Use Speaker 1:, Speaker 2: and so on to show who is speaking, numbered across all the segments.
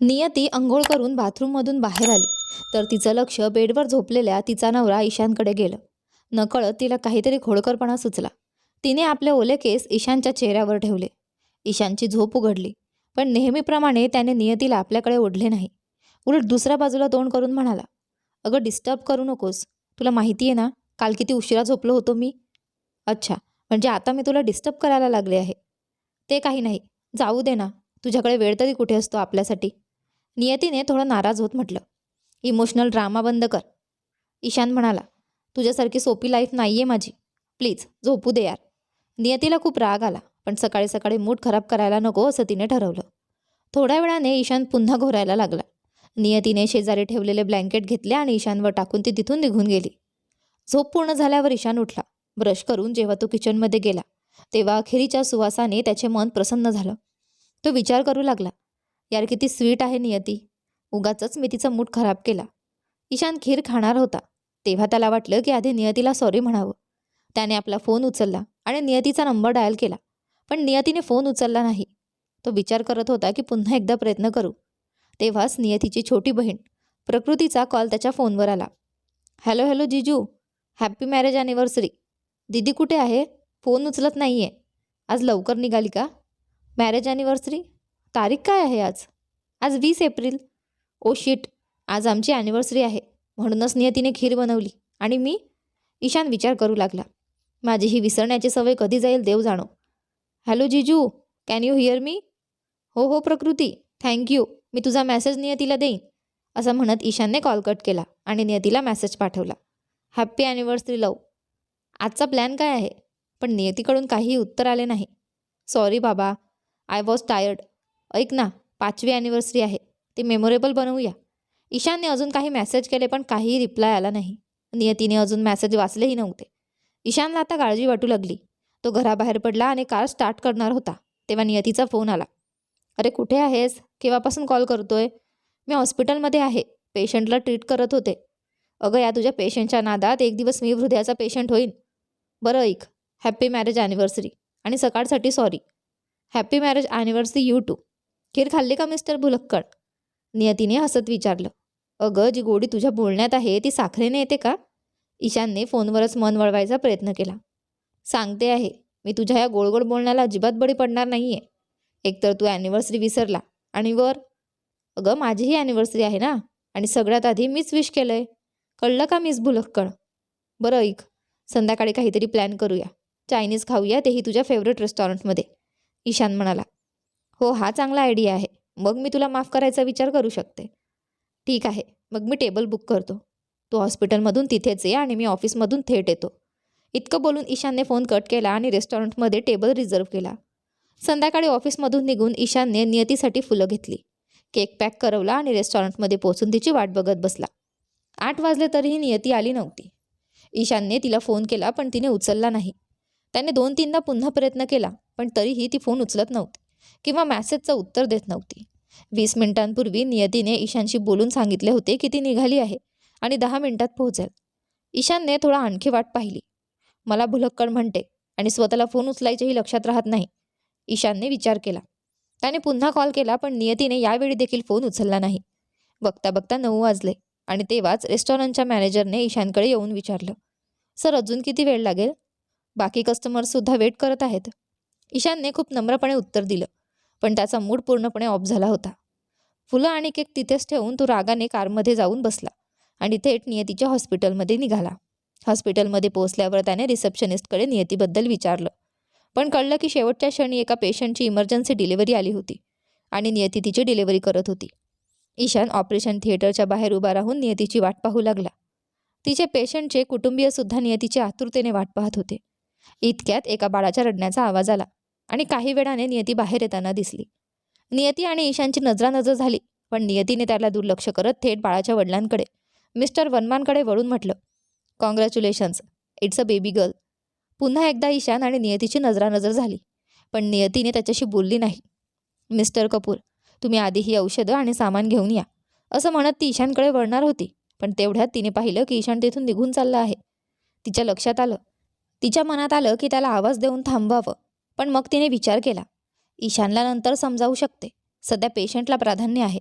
Speaker 1: नियती अंघोळ करून बाथरूममधून बाहेर आली तर तिचं लक्ष बेडवर झोपलेल्या तिचा नवरा ईशानकडे गेलं. नकळत तिला काहीतरी खोडकरपणा सुचला. तिने आपले ओले केस ईशानच्या चेहऱ्यावर ठेवले. ईशानची झोप उघडली, पण नेहमीप्रमाणे त्याने नियतीला आपल्याकडे ओढले नाही. उलट दुसऱ्या बाजूला तोंड करून म्हणाला, अगं डिस्टर्ब करू नकोस. तुला माहिती आहे ना काल किती उशिरा झोपलो होतो मी. अच्छा, म्हणजे आता मी तुला डिस्टर्ब करायला लागले आहे. ते काही नाही, जाऊ दे ना. तुझ्याकडे वेळ तरी कुठे असतो आपल्यासाठी. नियतीने थोडं नाराज होत म्हटलं. इमोशनल ड्रामा बंद कर. ईशान म्हणाला, तुझ्यासारखी सोपी लाईफ नाही आहे माझी. प्लीज झोपू दे यार. नियतीला खूप राग आला, पण सकाळी सकाळी मूड खराब करायला नको असं तिने ठरवलं. थोड्या वेळाने ईशान पुन्हा घोरायला लागला. नियतीने शेजारी ठेवलेले ब्लँकेट घेतले आणि ईशानवर टाकून ती तिथून निघून गेली. झोप पूर्ण झाल्यावर ईशान उठला. ब्रश करून जेव्हा तो किचनमध्ये गेला तेव्हा अखेरीच्या सुवासाने त्याचे मन प्रसन्न झालं. तो विचार करू लागला, यार किती स्वीट आहे नियती. उगाचच मी तिचा मूड खराब केला. ईशान खीर खाणार होता तेव्हा त्याला वाटलं की आधी नियतीला सॉरी म्हणावं. त्याने आपला फोन उचलला आणि नियतीचा नंबर डायल केला, पण नियतीने फोन उचलला नाही. तो विचार करत होता की पुन्हा एकदा प्रयत्न करू. तेव्हाच नियतीची छोटी बहीण प्रकृतीचा कॉल त्याच्या फोनवर आला. हॅलो हॅलो जीजू, हॅप्पी मॅरेज ॲनिव्हर्सरी. दीदी कुठे आहे? फोन उचलत नाही आहे. आज लवकर निघाली का? Marriage anniversary? तारीख काय आहे आज? आज 20 एप्रिल. ओ शिट, आज आमची ॲनिव्हर्सरी आहे. म्हणूनच नियतीने खीर बनवली. आणि मी? ईशान विचार करू लागला. माझी ही विसरण्याची सवय कधी जाईल देव जाणो. हॅलो जीजू, कॅन यू हिअर मी? हो हो प्रकृती, थँक्यू. मी तुझा मेसेज नियतीला देईन. असं म्हणत ईशानने कॉल कट केला आणि नियतीला मेसेज पाठवला. हॅप्पी ॲनिव्हर्सरी लव. आजचा प्लॅन काय आहे? पण नियतीकडून काहीही उत्तर आले नाही. सॉरी बाबा, आय वॉज टायर्ड. ऐक ना, 5वी ॲनिव्हर्सरी आहे, ते मेमोरेबल बनवूया. ईशानने अजून काही मेसेज केले पण काहीही रिप्लाय आला नाही. नियतीने अजून मेसेज वाचलेही नव्हते. ईशानला आता काळजी वाटू लागली. तो घराबाहेर पडला आणि कार स्टार्ट करणार होता तेव्हा नियतीचा फोन आला. अरे कुठे आहेस? केव्हापासून कॉल करतोय? मी हॉस्पिटलमध्ये आहे, पेशंटला ट्रीट करत होते. अगं या तुझ्या पेशंटच्या नादात एक दिवस मी हृदयाचा पेशंट होईन. बरं ऐक, हॅप्पी मॅरेज ॲनिव्हर्सरी आणि सकाळसाठी sorry. Happy marriage anniversary you too. खीर खाल्ली का मिस्टर भुलक्कड? नियतीने हसत विचारलं. अगं जी गोडी तुझ्या बोलण्यात आहे ती साखरेने येते का? ईशानने फोनवरच मन वळवायचा प्रयत्न केला. सांगते आहे, मी तुझ्या या गोडगोड बोलण्याला अजिबात बळी पडणार नाही आहे. एकतर तू ॲनिव्हर्सरी विसरला आणि वर अगं माझीही ॲनिव्हर्सरी आहे ना, आणि सगळ्यात आधी मीच विश केलं आहे. कळलं का मिस भुलक्कड? बरं ऐक, संध्याकाळी काहीतरी प्लॅन करूया. चायनीज खाऊया, तेही तुझ्या फेवरेट रेस्टॉरंटमध्ये. ईशान म्हणाला. हो, हा चांगला आयडिया आहे. मग मी तुला माफ करायचा विचार करू शकते. ठीक आहे, मग मी टेबल बुक करतो. तू हॉस्पिटलमधून तिथेच ये आणि मी ऑफिसमधून थेट येतो. इतकं बोलून ईशानने फोन कट केला आणि रेस्टॉरंटमध्ये टेबल रिझर्व केला. संध्याकाळी ऑफिसमधून निघून ईशानने नियतीसाठी फुलं घेतली, केक पॅक करवला आणि रेस्टॉरंटमध्ये पोहोचून तिची वाट बघत बसला. 8 वाजले तरीही नियती आली नव्हती. ईशानने तिला फोन केला पण तिने उचलला नाही. त्याने 2-3दा पुन्हा प्रयत्न केला पण तरीही ती फोन उचलत नव्हती किंवा मॅसेजचं उत्तर देत नव्हती. 20 मिनिटांपूर्वी नियतीने ईशानशी बोलून सांगितले होते की ती निघाली आहे आणि 10 मिनिटात पोहोचेल. ईशानने थोडा आणखी वाट पाहिली. मला भुलक्कड म्हणते आणि स्वतःला फोन उचलायचेही लक्षात राहत नाही, ईशानने विचार केला. त्याने पुन्हा कॉल केला पण नियतीने यावेळी देखील फोन उचलला नाही. बघता बघता 9 वाजले आणि तेव्हाच रेस्टॉरंटच्या मॅनेजरने ईशानकडे येऊन विचारलं, सर अजून किती वेळ लागेल? बाकी कस्टमर्ससुद्धा वेट करत आहेत. ईशानने खूप नम्रपणे उत्तर दिलं, पण त्याचा मूड पूर्णपणे ऑफ झाला होता. फुलं आणि केक तिथेच ठेवून तो रागाने कारमध्ये जाऊन बसला आणि थेट नियतीच्या हॉस्पिटलमध्ये निघाला. हॉस्पिटलमध्ये पोहोचल्यावर त्याने रिसेप्शनिस्टकडे नियतीबद्दल विचारलं, पण कळलं की शेवटच्या क्षणी एका पेशंटची इमर्जन्सी डिलिव्हरी आली होती आणि नियती तिची डिलिव्हरी करत होती. ईशान ऑपरेशन थिएटरच्या बाहेर उभा राहून नियतीची वाट पाहू लागला. तिचे पेशंटचे कुटुंबीयसुद्धा नियतीची आतुरतेने वाट पाहत होते. इतक्यात एका बाळाच्या रडण्याचा आवाज आला आणि काही वेळाने नियती बाहेर येताना दिसली. नियती आणि ईशानची नजरानजर झाली, पण नियतीने त्याला दुर्लक्ष करत थेट बाळाच्या वडिलांकडे मिस्टर वर्मांकडे वळून म्हटलं, congratulations, it's a baby girl. पुन्हा एकदा ईशान आणि नियतीची नजरानजर झाली, पण नियतीने त्याच्याशी बोलली नाही. मिस्टर कपूर, तुम्ही आधी ही औषधं आणि सामान घेऊन या, असं म्हणत ती ईशानकडे वळणार होती, पण तेवढ्यात तिने पाहिलं की ईशान तेथून निघून चालला आहे. तिच्या लक्षात आलं, तिच्या मनात आलं की त्याला आवाज देऊन थांबवावं, पण मग तिने विचार केला, ईशानला नंतर समजावू शकते, सध्या पेशंटला प्राधान्य आहे.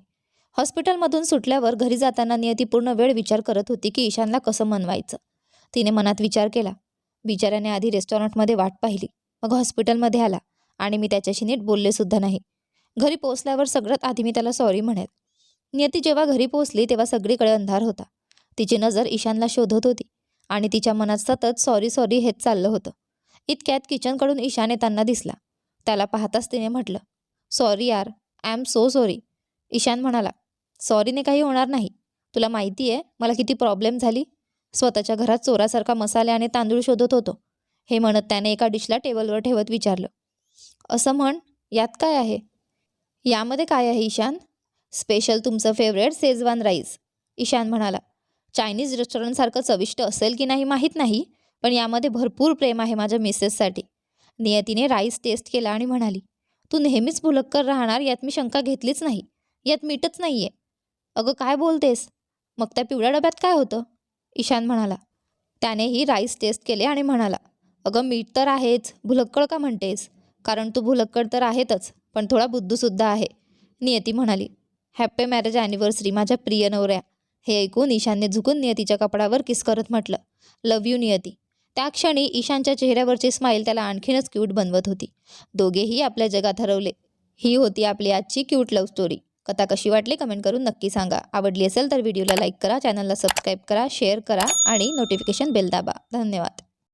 Speaker 1: हॉस्पिटलमधून सुटल्यावर घरी जाताना नियती पूर्ण वेळ विचार करत होती की ईशानला कसं मनवायचं. तिने मनात विचार केला. बिचाऱ्याने आधी रेस्टॉरंटमध्ये वाट पाहिली, मग हॉस्पिटलमध्ये आला आणि मी त्याच्याशी नीट बोलले सुद्धा नाही. घरी पोहोचल्यावर सगळ्यात आधी मी त्याला सॉरी म्हणेल. नियती जेव्हा घरी पोहोचली तेव्हा सगळीकडे अंधार होता. तिची नजर ईशानला शोधत होती आणि तिच्या मनात सतत सॉरी सॉरी हेच चाललं होतं. इतक्यात किचनकडून ईशान येताना दिसला. त्याला पाहताच तिने म्हटलं, सॉरी यार, I am so sorry. Ishan म्हणाला, सॉरीने काही होणार नाही. तुला माहिती आहे मला किती प्रॉब्लेम झाली. स्वतःच्या घरात चोरासारखा मसाले आणि तांदूळ शोधत होतो. हे म्हणत त्याने एका डिशला टेबलवर ठेवत विचारलं, असं म्हण, यात काय आहे? यामध्ये काय आहे ईशान? स्पेशल तुमचं फेवरेट शेजवान राईस. ईशान म्हणाला, चायनीज रेस्टॉरंटसारखं चविष्ट असेल की नाही माहीत नाही, पण यामध्ये भरपूर प्रेम आहे माझ्या मिसेससाठी. नियतीने राईस टेस्ट केला आणि म्हणाली, तू नेहमीच भुलक्कर राहणार यात मी शंका घेतलीच नाही. यात मीठच नाही आहे. अगं काय बोलतेस? मग त्या पिवळ्या डब्यात काय होतं? ईशान म्हणाला. त्यानेही राईस टेस्ट केले आणि म्हणाला, अगं मीठ तर आहेच, भुलक्कड का म्हणतेस? कारण तू भुलक्कड तर आहेतच, पण थोडा बुद्धूसुद्धा आहे. नियती म्हणाली, हॅपी मॅरेज ॲनिव्हर्सरी माझ्या प्रिय नवऱ्या. हे ऐकून ईशानने झुकून नियतीच्या कपडावर किस करत म्हटलं, लव्ह यू नियती. त्या क्षणी ईशानच्या चेहऱ्यावरची स्माईल त्याला आणखीनच क्यूट बनवत होती. दोघेही आपल्या जगात हरवले. ही होती आपली आजची क्यूट लव्ह स्टोरी. कथा कशी वाटली कमेंट करून नक्की सांगा. आवडली असेल तर व्हिडिओला लाईक करा, चॅनलला सबस्क्राईब करा, शेअर करा आणि नोटिफिकेशन बेल दाबा. धन्यवाद.